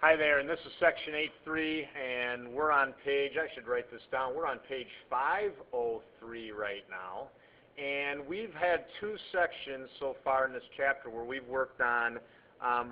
Hi there, and this is section 8.3, and we're on page, I should write this down, we're on page 503 right now. And we've had two sections so far in this chapter where we've worked on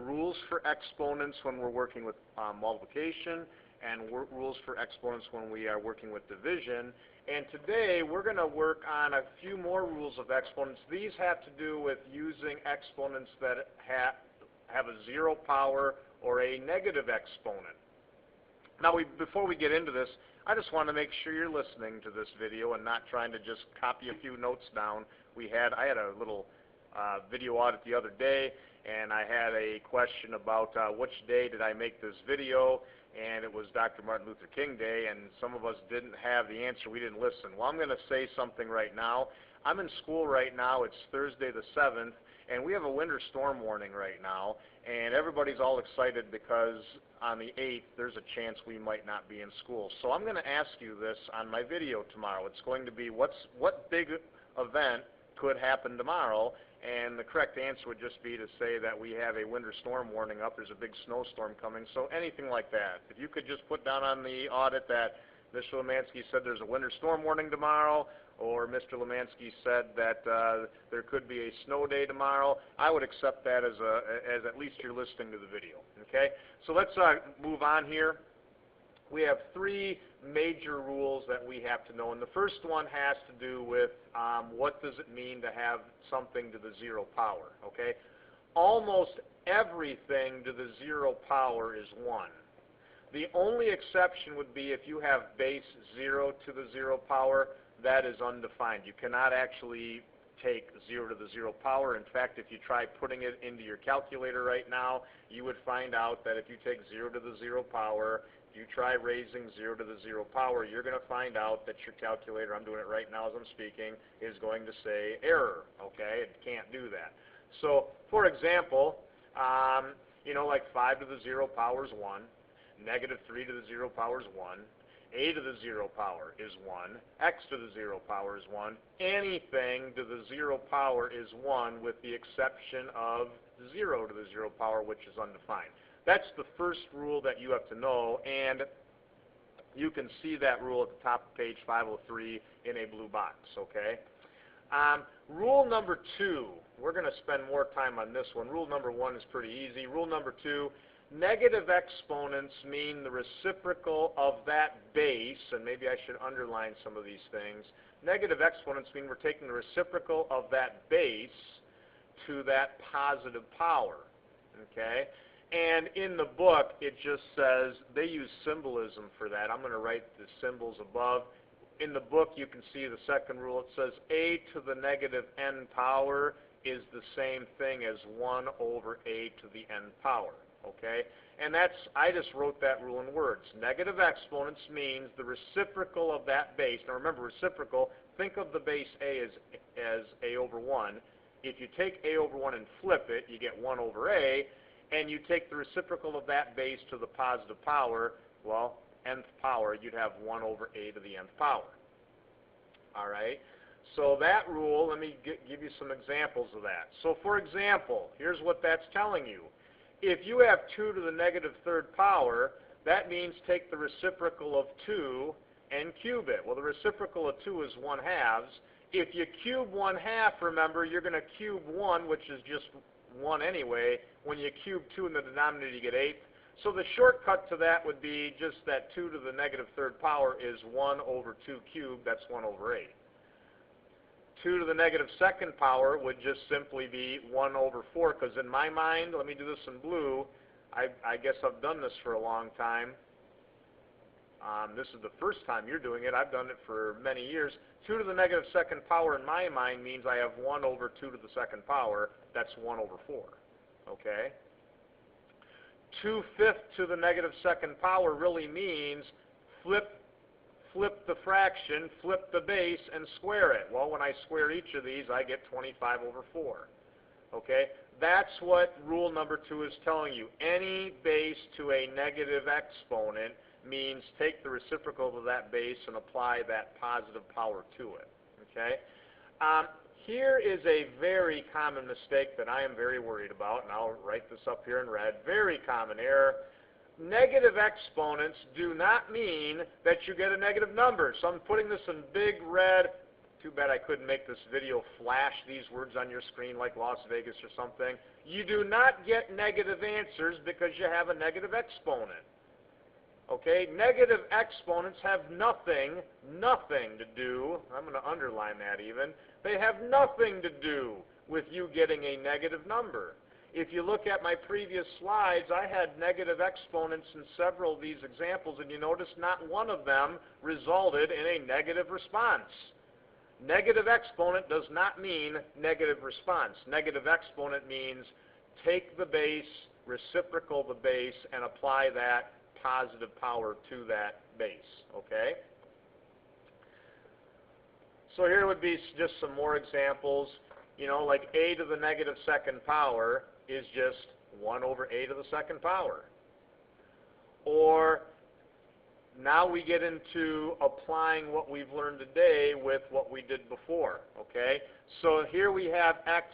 rules for exponents when we're working with multiplication, and rules for exponents when we are working with division. And today we're going to work on a few more rules of exponents. These have to do with using exponents that have a zero power or a negative exponent. Now, before we get into this, I just want to make sure you're listening to this video and not trying to just copy a few notes down. I had a little video audit the other day, and I had a question about which day did I make this video, and it was Dr. Martin Luther King Day, and some of us didn't have the answer. We didn't listen. Well, I'm going to say something right now. I'm in school right now. It's Thursday the 7th, and we have a winter storm warning right now, and everybody's all excited because on the 8th there's a chance we might not be in school. So I'm going to ask you this on my video tomorrow. It's going to be what big event could happen tomorrow, and the correct answer would just be to say that we have a winter storm warning up, there's a big snowstorm coming, so anything like that. If you could just put down on the audit that Mr. Lemansky said there's a winter storm warning tomorrow, or Mr. Lemansky said that there could be a snow day tomorrow, I would accept that as at least you're listening to the video. Okay? So let's move on here. We have three major rules that we have to know, and the first one has to do with what does it mean to have something to the zero power. Okay? Almost everything to the zero power is 1. The only exception would be if you have base 0 to the zero power. That is undefined. You cannot actually take 0 to the zero power. In fact, if you try putting it into your calculator right now, you would find out that if you take 0 to the zero power, if you try raising 0 to the zero power, you're going to find out that your calculator, I'm doing it right now as I'm speaking, is going to say error. Okay? It can't do that. So, for example, like 5 to the zero power is 1, negative 3 to the zero power is 1, a to the zero power is 1, x to the zero power is 1. Anything to the zero power is 1 with the exception of 0 to the zero power, which is undefined. That's the first rule that you have to know, and you can see that rule at the top of page 503 in a blue box, okay? Rule number 2, we're going to spend more time on this one. Rule number 1 is pretty easy. Rule number 2, negative exponents mean the reciprocal of that base, and maybe I should underline some of these things. Negative exponents mean we're taking the reciprocal of that base to that positive power, okay? And in the book, it just says, they use symbolism for that. I'm going to write the symbols above. In the book, you can see the second rule. It says a to the negative n power is the same thing as 1 over a to the n power. Okay, and I just wrote that rule in words. Negative exponents means the reciprocal of that base. Now remember, reciprocal, think of the base a as a over 1. If you take a over 1 and flip it, you get 1 over a, and you take the reciprocal of that base to the positive power, well, nth power, you'd have 1 over a to the nth power. All right, so that rule, let me give you some examples of that. So for example, here's what that's telling you. If you have 2 to the negative third power, that means take the reciprocal of 2 and cube it. Well, the reciprocal of 2 is 1/2. If you cube 1/2, remember, you're going to cube 1, which is just 1 anyway. When you cube 2 in the denominator, you get 8. So the shortcut to that would be just that 2 to the negative third power is 1 over 2 cubed. That's 1 over 8. 2 to the negative second power would just simply be 1 over 4, because in my mind, let me do this in blue, I guess I've done this for a long time. This is the first time you're doing it. I've done it for many years. 2 to the negative second power in my mind means I have 1 over 2 to the second power. That's 1 over 4. Okay? 2/5 to the negative second power really means flip the fraction, flip the base, and square it. Well, when I square each of these, I get 25 over 4. Okay? That's what rule number 2 is telling you. Any base to a negative exponent means take the reciprocal of that base and apply that positive power to it. Okay? Here is a very common mistake that I am very worried about, and I'll write this up here in red. Very common error. negative exponents do not mean that you get a negative number. So I'm putting this in big red. Too bad I couldn't make this video flash these words on your screen like Las Vegas or something. You do not get negative answers because you have a negative exponent. Okay, negative exponents have nothing to do, I'm going to underline that even, they have nothing to do with you getting a negative number. If you look at my previous slides, I had negative exponents in several of these examples, and you notice not one of them resulted in a negative response. Negative exponent does not mean negative response. Negative exponent means take the base, reciprocal the base, and apply that positive power to that base, okay? So here would be just some more examples. You know, like a to the negative second power is just 1 over a to the second power. Or now we get into applying what we've learned today with what we did before, okay? So here we have x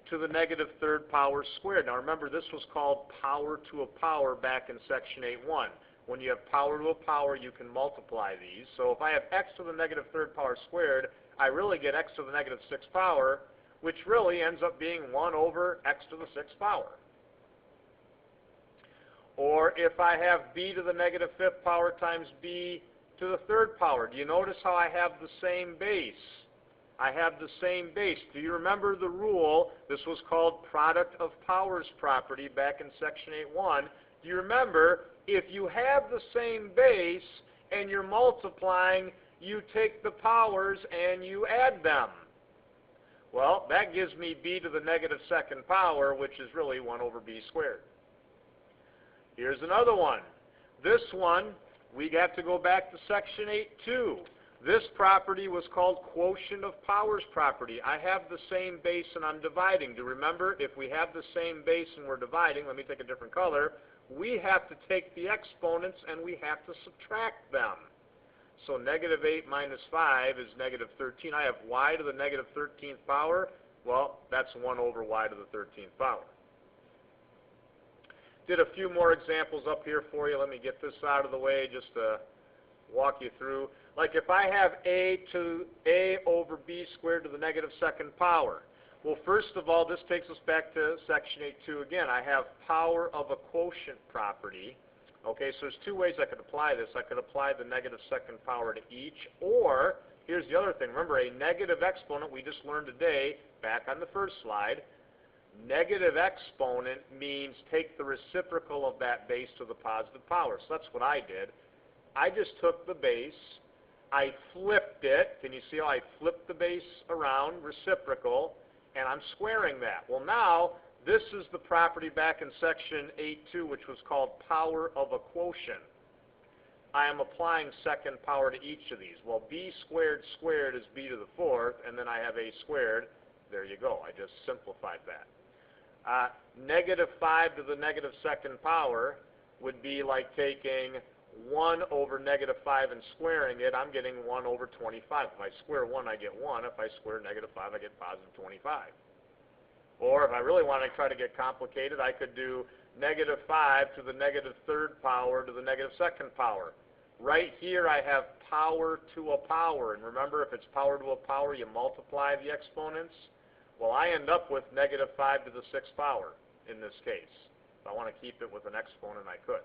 to the negative third power squared. Now remember, this was called power to a power back in section 8.1. When you have power to a power, you can multiply these. So if I have x to the negative third power squared, I really get x to the negative sixth power, which really ends up being 1 over x to the sixth power. Or if I have b to the negative fifth power times b to the third power, do you notice how I have the same base? I have the same base. Do you remember the rule? This was called product of powers property back in section 8.1. Do you remember, if you have the same base and you're multiplying, you take the powers and you add them. Well, that gives me b to the negative second power, which is really 1 over b squared. Here's another one. This one, we have to go back to section 8.2. This property was called quotient of powers property. I have the same base and I'm dividing. Do you remember, if we have the same base and we're dividing, let me take a different color, we have to take the exponents and we have to subtract them. So negative 8 minus 5 is negative 13. I have y to the negative 13th power. Well, that's 1 over y to the 13th power. Did a few more examples up here for you. Let me get this out of the way just to walk you through. Like if I have a over b squared to the negative second power. Well, first of all, this takes us back to section 8.2 again. I have power of a quotient property. Okay, so there's two ways I could apply this. I could apply the negative second power to each, or here's the other thing. Remember, a negative exponent we just learned today, back on the first slide, negative exponent means take the reciprocal of that base to the positive power. So that's what I did. I just took the base, I flipped it. Can you see how I flipped the base around, reciprocal, and I'm squaring that. Well, now, this is the property back in section 8.2, which was called power of a quotient. I am applying second power to each of these. Well, b squared squared is b to the fourth, and then I have a squared. There you go. I just simplified that. Negative 5 to the negative second power would be like taking 1 over negative 5 and squaring it. I'm getting 1 over 25. If I square 1, I get 1. If I square negative 5, I get positive 25. Or if I really want to try to get complicated, I could do negative 5 to the negative third power to the negative second power. Right here I have power to a power. And remember, if it's power to a power, you multiply the exponents. Well, I end up with negative 5 to the sixth power in this case. If I want to keep it with an exponent, I could.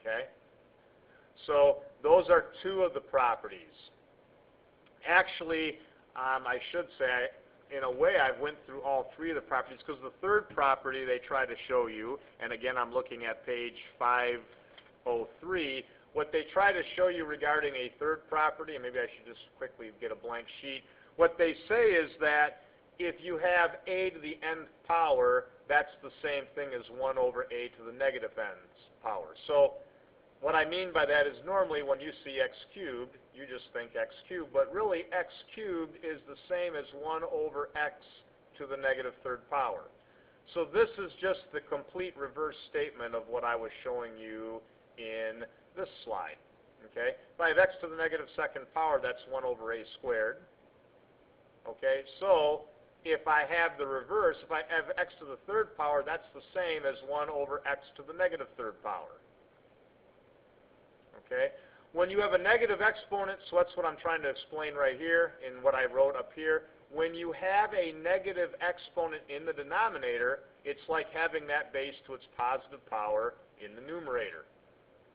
Okay? So those are two of the properties. Actually, I should say, in a way, I went through all three of the properties, because the third property they try to show you, and again, I'm looking at page 503, what they try to show you regarding a third property, and maybe I should just quickly get a blank sheet, what they say is that if you have a to the nth power, that's the same thing as 1 over a to the negative nth power. So what I mean by that is normally when you see x cubed, you just think x cubed, but really x cubed is the same as 1 over x to the negative third power. So this is just the complete reverse statement of what I was showing you in this slide. Okay? If I have x to the negative second power, that's 1 over a squared. Okay? So if I have the reverse, if I have x to the third power, that's the same as 1 over x to the negative third power. Okay? When you have a negative exponent, so that's what I'm trying to explain right here in what I wrote up here. When you have a negative exponent in the denominator, it's like having that base to its positive power in the numerator.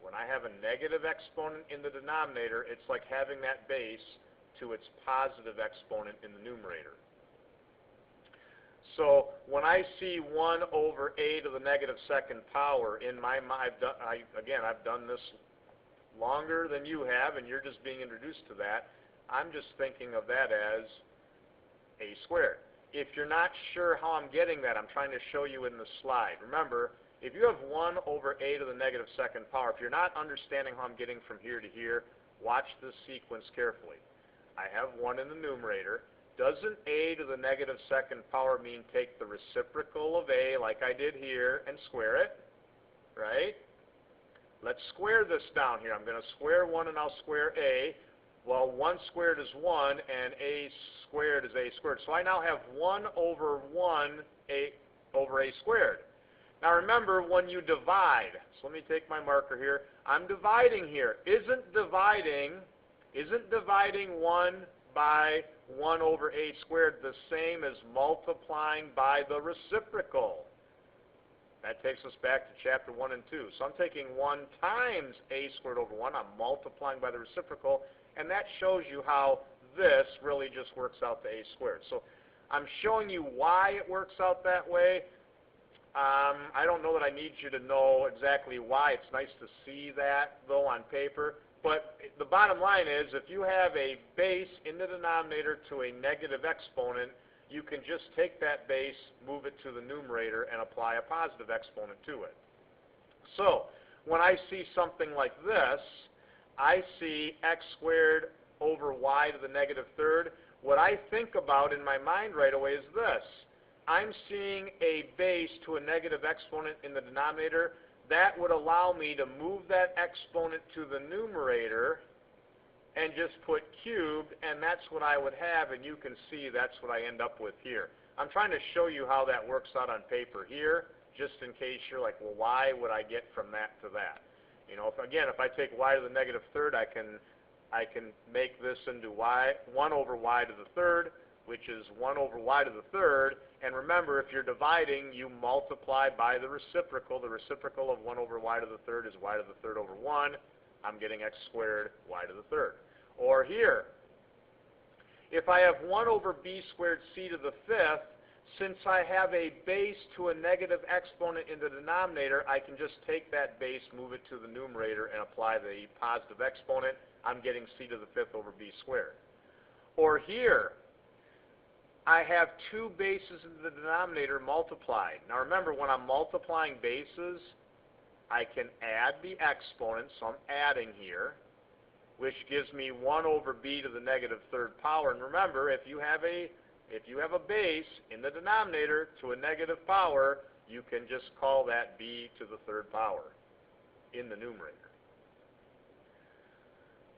When I have a negative exponent in the denominator, it's like having that base to its positive exponent in the numerator. So when I see 1 over a to the negative second power in my mind, I've done this longer than you have, and you're just being introduced to that. I'm just thinking of that as a squared. If you're not sure how I'm getting that, I'm trying to show you in the slide. Remember, if you have 1 over a to the negative second power, if you're not understanding how I'm getting from here to here, watch this sequence carefully. I have 1 in the numerator. Doesn't a to the negative second power mean take the reciprocal of a, like I did here, and square it? Right? Let's square this down here. I'm going to square 1 and I'll square a. Well, 1 squared is 1, and a squared is a squared. So I now have 1 over 1 a over a squared. Now remember, when you divide, so let me take my marker here. I'm dividing here. Isn't dividing 1 by 1 over a squared the same as multiplying by the reciprocal? That takes us back to chapter 1 and 2. So I'm taking 1 times a squared over 1. I'm multiplying by the reciprocal, and that shows you how this really just works out to a squared. So I'm showing you why it works out that way. I don't know that I need you to know exactly why. It's nice to see that, though, on paper. But the bottom line is, if you have a base in the denominator to a negative exponent, you can just take that base, move it to the numerator, and apply a positive exponent to it. So when I see something like this, I see x squared over y to the negative third. What I think about in my mind right away is this. I'm seeing a base to a negative exponent in the denominator. That would allow me to move that exponent to the numerator and just put cubed, and that's what I would have, and you can see that's what I end up with here. I'm trying to show you how that works out on paper here, just in case you're like, well, why would I get from that to that? You know, if I take y to the negative third, I can make this into 1 over y to the third, which is 1 over y to the third. And remember, if you're dividing, you multiply by the reciprocal. The reciprocal of 1 over y to the third is y to the third over 1. I'm getting x squared y to the third. Or here, if I have 1 over b squared c to the fifth, since I have a base to a negative exponent in the denominator, I can just take that base, move it to the numerator, and apply the positive exponent. I'm getting c to the fifth over b squared. Or here, I have 2 bases in the denominator multiplied. Now remember, when I'm multiplying bases, I can add the exponent, so I'm adding here, which gives me 1 over b to the negative third power. And remember, if you have a base in the denominator to a negative power, you can just call that b to the third power in the numerator.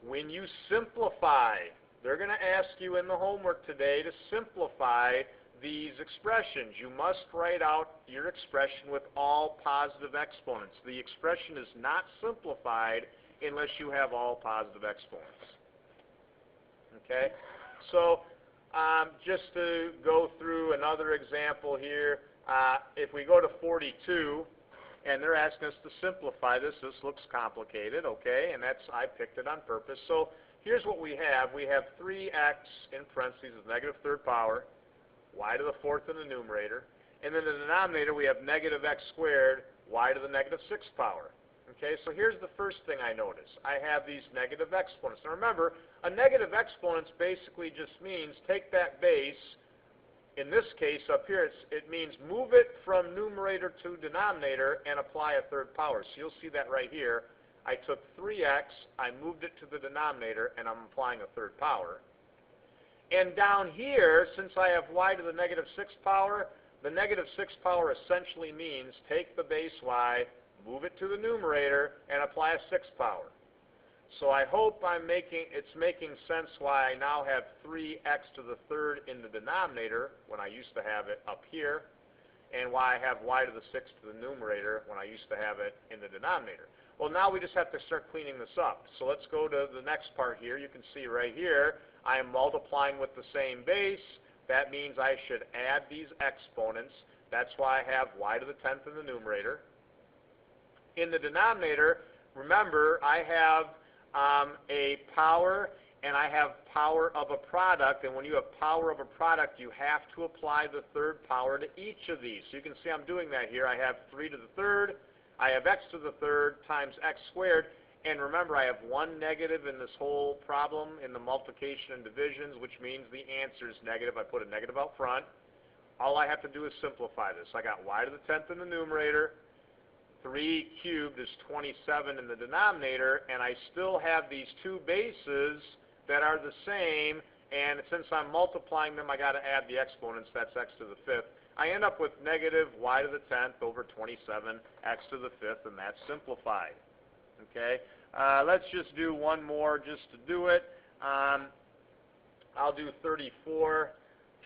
When you simplify, they're going to ask you in the homework today to simplify these expressions. You must write out your expression with all positive exponents. The expression is not simplified unless you have all positive exponents. Okay? So just to go through another example here, if we go to 42, and they're asking us to simplify this looks complicated, okay? And I picked it on purpose. So here's what we have. We have 3x in parentheses with negative third power, y to the fourth in the numerator, and then in the denominator we have negative x squared, y to the negative sixth power. Okay, so here's the first thing I notice. I have these negative exponents. Now remember, a negative exponent basically just means take that base, in this case up here, it means move it from numerator to denominator and apply a third power. So you'll see that right here. I took 3x, I moved it to the denominator, and I'm applying a third power. And down here, since I have y to the negative sixth power, the negative sixth power essentially means take the base y, move it to the numerator, and apply a sixth power. So I hope it's making sense why I now have 3x to the third in the denominator when I used to have it up here, and why I have y to the sixth to the numerator when I used to have it in the denominator. Well, now we just have to start cleaning this up. So let's go to the next part here. You can see right here, I am multiplying with the same base. That means I should add these exponents. That's why I have y to the 10th in the numerator. In the denominator, remember, I have a power, and I have power of a product, and when you have power of a product, you have to apply the third power to each of these. So you can see I'm doing that here. I have 3 to the third, I have x to the third times x squared, and remember, I have one negative in this whole problem in the multiplication and divisions, which means the answer is negative. I put a negative out front. All I have to do is simplify this. I got y to the 10th in the numerator, 3 cubed is 27 in the denominator, and I still have these two bases that are the same, and since I'm multiplying them, I got to add the exponents. That's x to the 5th. I end up with negative y to the 10th over 27, x to the 5th, and that's simplified. Okay? Let's just do one more just to do it. I'll do 34.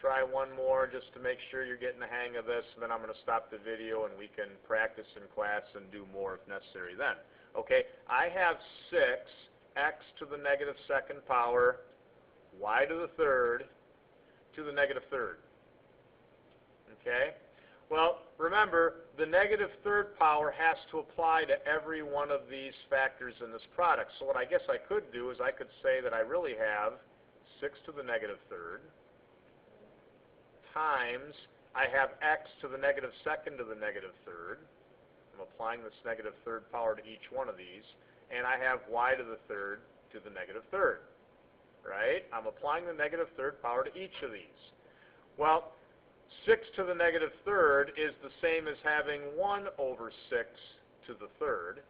Try one more just to make sure you're getting the hang of this, and then I'm going to stop the video and we can practice in class and do more if necessary then. Okay, I have 6x to the negative second power, y to the third, to the negative third. Okay, well, remember, the negative third power has to apply to every one of these factors in this product. So what I guess I could do is I could say that I really have 6 to the negative third, times, I have x to the negative second to the negative third. I'm applying this negative third power to each one of these. And I have y to the third to the negative third. Right? I'm applying the negative third power to each of these. Well, 6 to the negative third is the same as having 1 over 6 to the third.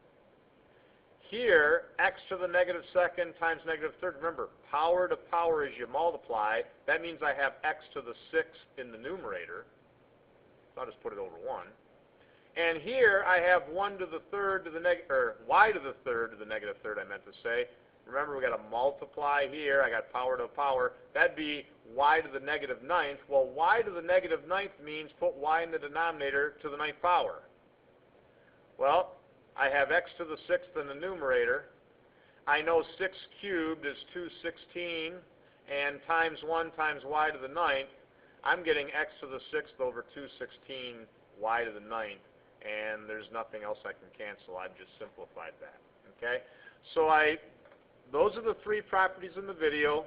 Here, x to the negative second times negative third. Remember, power to power as you multiply. That means I have x to the 6th in the numerator. So I'll just put it over 1. And here I have 1 to the third to the negative, or y to the third to the negative third, I meant to say. Remember, we got to multiply here. I got power to power. That'd be y to the negative 9th. Well, y to the negative 9th means put y in the denominator to the 9th power. Well, I have x to the 6th in the numerator. I know 6 cubed is 216, and times 1 times y to the 9th. I'm getting x to the 6th over 216 y to the 9th, and there's nothing else I can cancel. I've just simplified that. Okay? So those are the three properties in the video.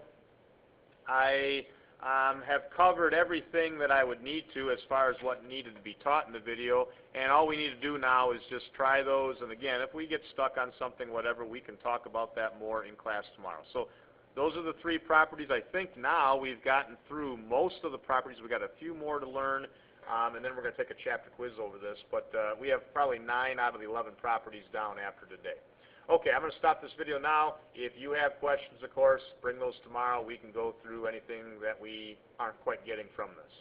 I have covered everything that I would need to as far as what needed to be taught in the video, and all we need to do now is just try those, and again, if we get stuck on something, whatever, we can talk about that more in class tomorrow. So those are the three properties. I think now we've gotten through most of the properties. We've got a few more to learn, and then we're going to take a chapter quiz over this, but we have probably 9 out of the 11 properties down after today. Okay, I'm going to stop this video now. If you have questions, of course, bring those tomorrow. We can go through anything that we aren't quite getting from this.